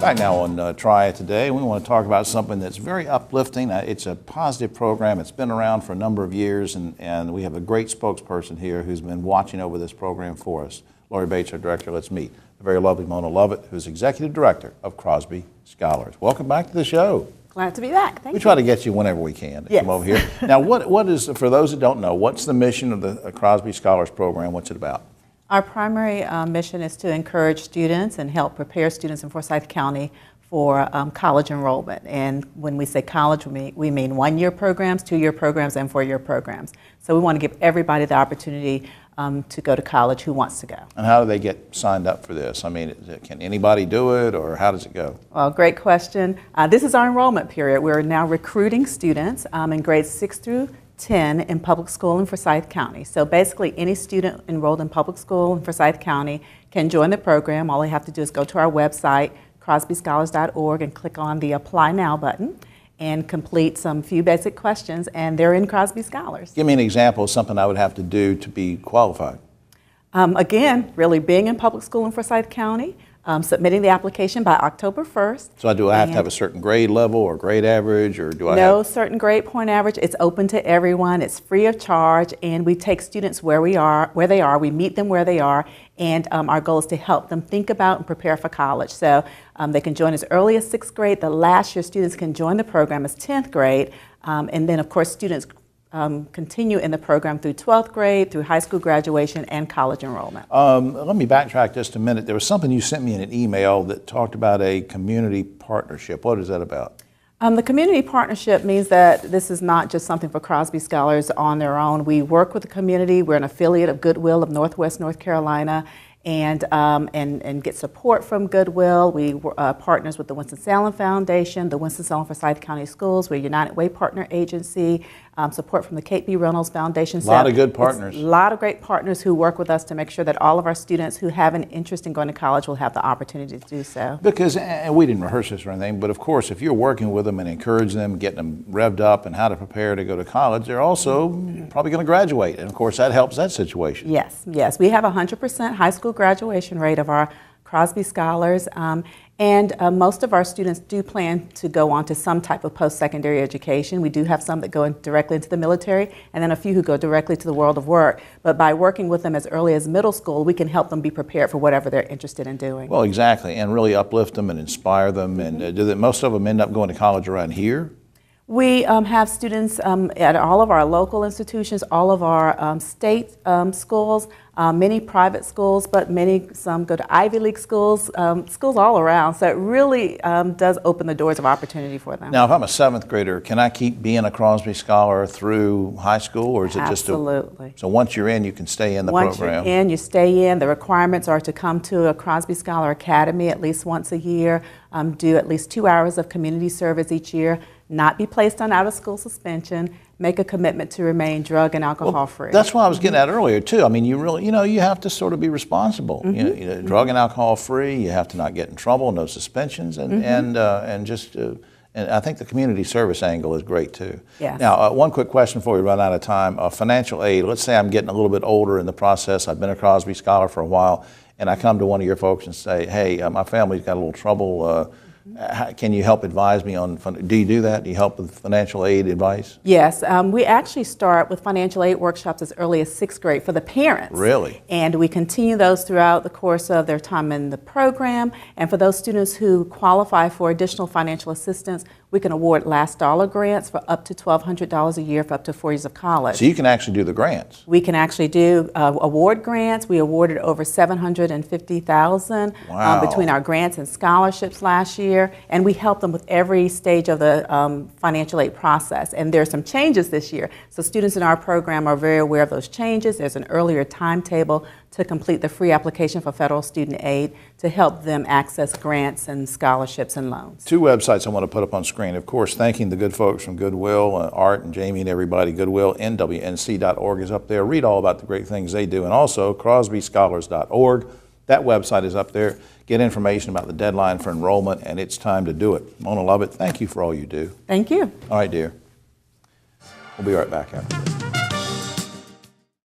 Back now on Triad today, we want to talk about something that's very uplifting. It's a positive program. It's been around for a number of years, and we have a great spokesperson here who's been watching over this program for us. Lori Bates, our director. Let's meet the very lovely Mona Lovett, who's executive director of Crosby Scholars. Welcome back to the show. Glad to be back. Thank you. We try to get you whenever we can to come over here. Now, what is, for those that don't know, what's the mission of the Crosby Scholars program? What's it about? Our primary mission is to encourage students and help prepare students in Forsyth County for college enrollment. And when we say college, we mean one-year programs, two-year programs, and four-year programs. So we want to give everybody the opportunity to go to college who wants to go. And how do they get signed up for this? I mean, can anybody do it, or how does it go? Well, great question. This is our enrollment period. We're now recruiting students in grades 6 through 10 in public school in Forsyth County. So basically any student enrolled in public school in Forsyth County can join the program. All they have to do is go to our website, crosbyscholars.org, and click on the Apply Now button and complete some few basic questions, and they're in Crosby Scholars. Give me an example of something I would have to do to be qualified. Again, really being in public school in Forsyth County, submitting the application by October 1st. So do I have to have a certain grade level or grade average, or do I No certain grade point average. It's open to everyone. It's free of charge, and we take students where they are. We meet them where they are, and our goal is to help them think about and prepare for college. So they can join as early as 6th grade. The last year students can join the program as 10th grade, and then of course students continue in the program through 12th grade, through high school graduation, and college enrollment. Let me backtrack just a minute. There was something you sent me in an email that talked about a community partnership. What is that about? The community partnership means that this is not just something for Crosby Scholars on their own. We work with the community. We're an affiliate of Goodwill of Northwest North Carolina, and get support from Goodwill. We partners with the Winston-Salem Foundation, the Winston-Salem Forsyth County Schools. We're a United Way partner agency, support from the Kate B. Reynolds Foundation. A lot of good partners. A lot of great partners who work with us to make sure that all of our students who have an interest in going to college will have the opportunity to do so. Because, and we didn't rehearse this or anything, but of course if you're working with them and encouraging them, getting them revved up and how to prepare to go to college, they're also probably going to graduate. And of course that helps that situation. Yes, yes. We have a 100% high school graduation rate of our Crosby Scholars, and most of our students do plan to go on to some type of post-secondary education. We do have some that go directly into the military, and then a few who go directly to the world of work. But by working with them as early as middle school, we can help them be prepared for whatever they're interested in doing. Well, exactly, and really uplift them and inspire them. And do most of them end up going to college around here? We have students at all of our local institutions, all of our state schools, many private schools, but some go to Ivy League schools, schools all around. So it really does open the doors of opportunity for them. Now, if I'm a 7th grader, can I keep being a Crosby Scholar through high school, or is it just Absolutely. So once you're in, you can stay in the program? Once you're in, you stay in. The requirements are to come to a Crosby Scholar Academy at least once a year, do at least 2 hours of community service each year, not be placed on out-of-school suspension, make a commitment to remain drug and alcohol free. That's what I was getting at earlier too. I mean, you really, you have to sort of be responsible. Drug and alcohol free. You have to not get in trouble, no suspensions, and I think the community service angle is great too. Yes. Now, one quick question before we run out of time: financial aid. Let's say I'm getting a little bit older in the process. I've been a Crosby Scholar for a while, and I come to one of your folks and say, "Hey, my family's got a little trouble. Can you help advise me on, do you do that? Do you help with financial aid advice?" Yes, we actually start with financial aid workshops as early as 6th grade for the parents. Really? And we continue those throughout the course of their time in the program. And for those students who qualify for additional financial assistance, we can award last dollar grants for up to $1,200 a year for up to 4 years of college. So you can actually do the grants? We can actually do award grants. We awarded over $750,000 between our grants and scholarships last year, and we help them with every stage of the financial aid process. And there are some changes this year, so students in our program are very aware of those changes. There's an earlier timetable to complete the free application for federal student aid to help them access grants and scholarships and loans. 2 websites I want to put up on screen. Of course, thanking the good folks from Goodwill, Art and Jamie and everybody. Goodwill, NWNC.org is up there. Read all about the great things they do. And also, CrosbyScholars.org. That website is up there. Get information about the deadline for enrollment, and it's time to do it. Mona Lovett, thank you for all you do. Thank you. All right, dear. We'll be right back after this.